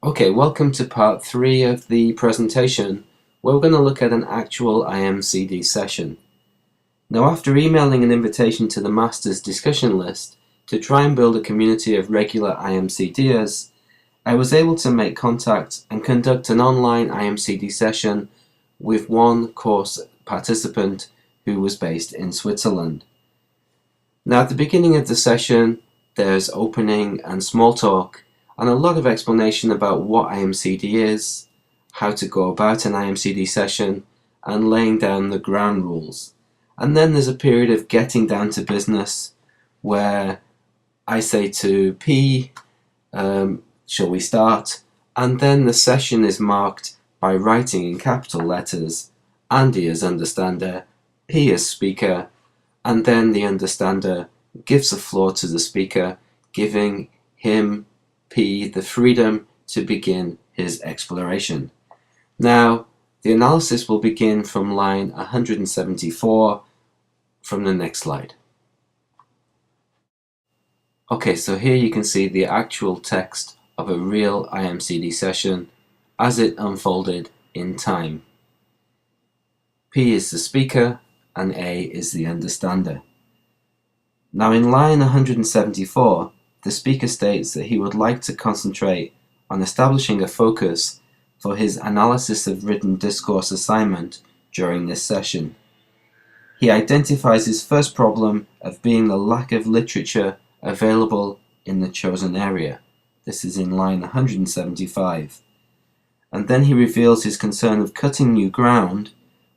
Okay, welcome to part 3 of the presentation, where we're going to look at an actual IMCD session. Now, after emailing an invitation to the Masters discussion list to try and build a community of regular IMCDers, I was able to make contact and conduct an online IMCD session with one course participant who was based in Switzerland. Now, at the beginning of the session, there's opening and small talk, and a lot of explanation about what IMCD is, how to go about an IMCD session, and laying down the ground rules. And then there's a period of getting down to business where I say to P, shall we start? And then the session is marked by writing in capital letters, Andy as understander, P as speaker, and then the understander gives the floor to the speaker, giving him, P, the freedom to begin his exploration. Now, the analysis will begin from line 174 from the next slide. Okay, so here you can see the actual text of a real IMCD session as it unfolded in time. P is the speaker and A is the understander. Now in line 174, the speaker states that he would like to concentrate on establishing a focus for his analysis of written discourse assignment during this session. He identifies his first problem of being the lack of literature available in the chosen area. This is in line 175. And then he reveals his concern of cutting new ground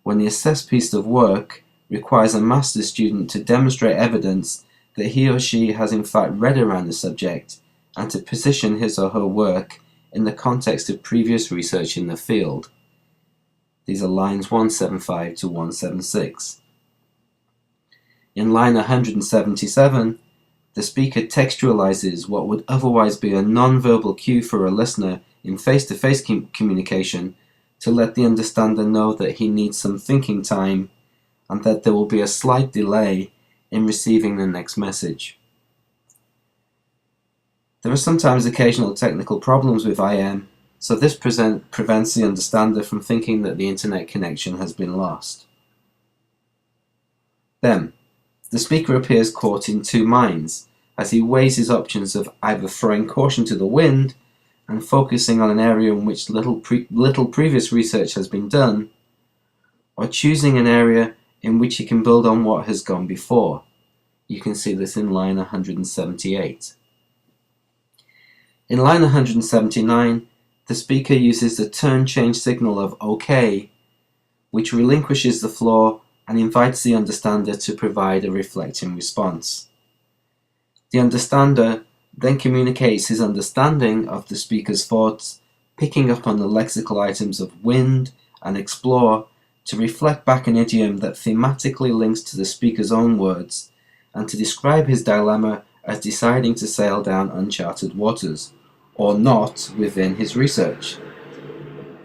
when the assessed piece of work requires a master's student to demonstrate evidence that he or she has in fact read around the subject and to position his or her work in the context of previous research in the field. These are lines 175 to 176. In line 177, the speaker textualizes what would otherwise be a non-verbal cue for a listener in face-to-face communication to let the understander know that he needs some thinking time and that there will be a slight delay in receiving the next message. There are sometimes occasional technical problems with IM, so this prevents the understander from thinking that the internet connection has been lost. Then, the speaker appears caught in two minds as he weighs his options of either throwing caution to the wind and focusing on an area in which little previous research has been done, or choosing an area in which he can build on what has gone before. You can see this in line 178. In line 179, the speaker uses the turn change signal of OK, which relinquishes the floor and invites the understander to provide a reflecting response. The understander then communicates his understanding of the speaker's thoughts, picking up on the lexical items of wind and explore to reflect back an idiom that thematically links to the speaker's own words, and to describe his dilemma as deciding to sail down uncharted waters, or not within his research.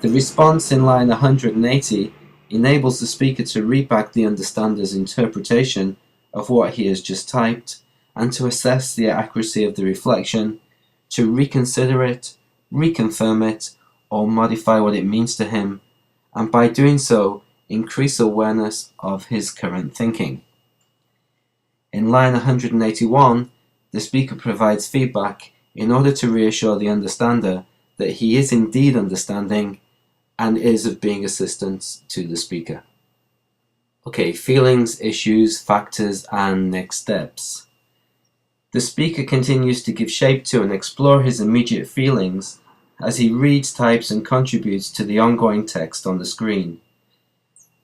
The response in line 180 enables the speaker to read back the understander's interpretation of what he has just typed, and to assess the accuracy of the reflection, to reconsider it, reconfirm it, or modify what it means to him, and by doing so, increase awareness of his current thinking. In line 181, the speaker provides feedback in order to reassure the understander that he is indeed understanding and is of being assistance to the speaker. Okay, feelings, issues, factors, and next steps. The speaker continues to give shape to and explore his immediate feelings as he reads, types, and contributes to the ongoing text on the screen.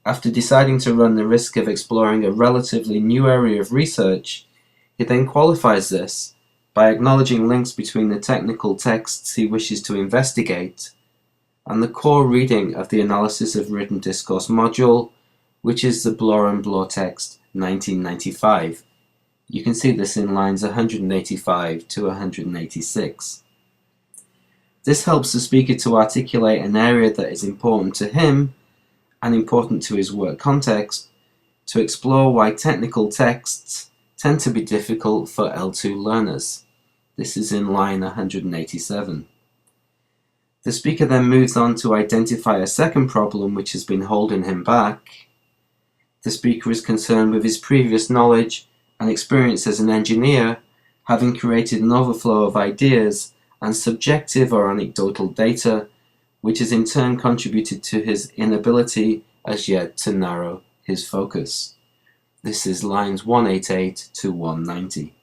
After deciding to run the risk of exploring a relatively new area of research, he then qualifies this by acknowledging links between the technical texts he wishes to investigate and the core reading of the Analysis of Written Discourse module, which is the Bloor & Bloor text 1995. You can see this in lines 185 to 186. This helps the speaker to articulate an area that is important to him and important to his work context, to explore why technical texts tend to be difficult for L2 learners. This is in line 187. The speaker then moves on to identify a second problem which has been holding him back. The speaker is concerned with his previous knowledge and experience as an engineer, having created an overflow of ideas and subjective or anecdotal data, which has in turn contributed to his inability as yet to narrow his focus. This is lines 188 to 190.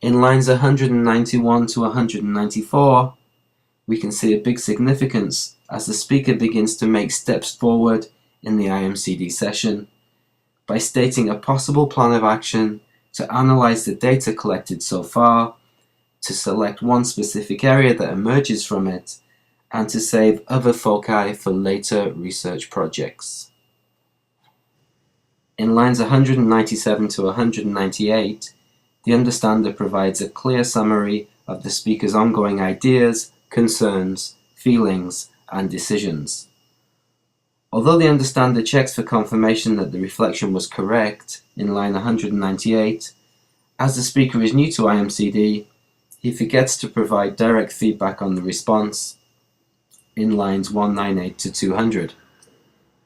In lines 191 to 194, we can see a big significance as the speaker begins to make steps forward in the IMCD session by stating a possible plan of action to analyze the data collected so far, to select one specific area that emerges from it, and to save other foci for later research projects. In lines 197 to 198, the understander provides a clear summary of the speaker's ongoing ideas, concerns, feelings, and decisions. Although the understander checks for confirmation that the reflection was correct in line 198, as the speaker is new to IMCD, he forgets to provide direct feedback on the response in lines 198 to 200.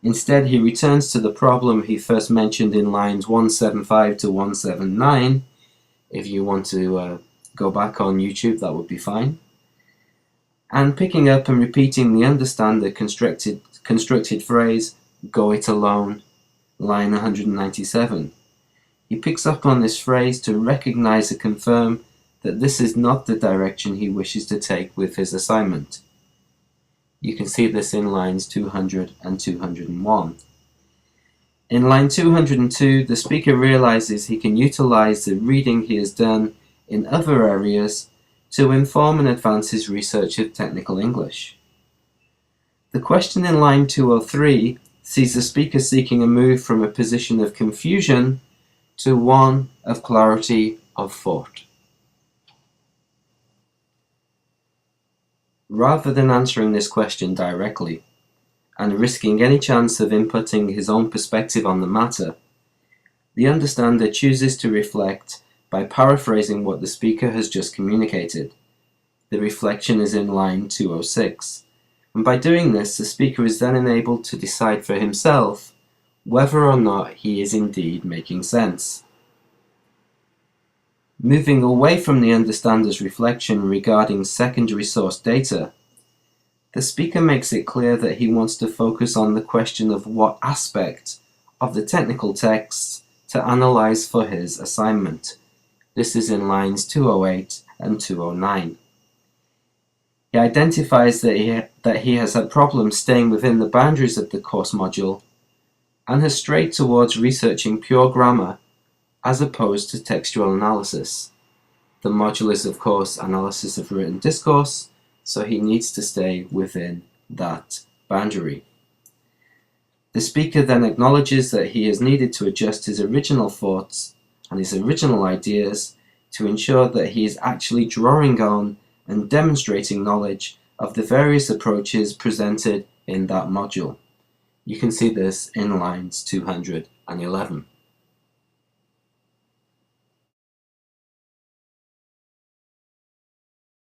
Instead, he returns to the problem he first mentioned in lines 175 to 179. If you want to go back on YouTube, that would be fine. And picking up and repeating the understander constructed phrase, "go it alone," line 197. He picks up on this phrase to recognize and confirm that this is not the direction he wishes to take with his assignment. You can see this in lines 200 and 201. In line 202, the speaker realizes he can utilize the reading he has done in other areas to inform and advance his research of technical English. The question in line 203 sees the speaker seeking a move from a position of confusion to one of clarity of thought. Rather than answering this question directly and risking any chance of inputting his own perspective on the matter, the understander chooses to reflect by paraphrasing what the speaker has just communicated. The reflection is in line 206, and by doing this, the speaker is then enabled to decide for himself whether or not he is indeed making sense. Moving away from the understander's reflection regarding secondary source data, the speaker makes it clear that he wants to focus on the question of what aspect of the technical text to analyze for his assignment. This is in lines 208 and 209. He identifies that he has had problems staying within the boundaries of the course module and has strayed towards researching pure grammar as opposed to textual analysis. The module is, of course, analysis of written discourse, so he needs to stay within that boundary. The speaker then acknowledges that he has needed to adjust his original thoughts and his original ideas to ensure that he is actually drawing on and demonstrating knowledge of the various approaches presented in that module. You can see this in lines 211.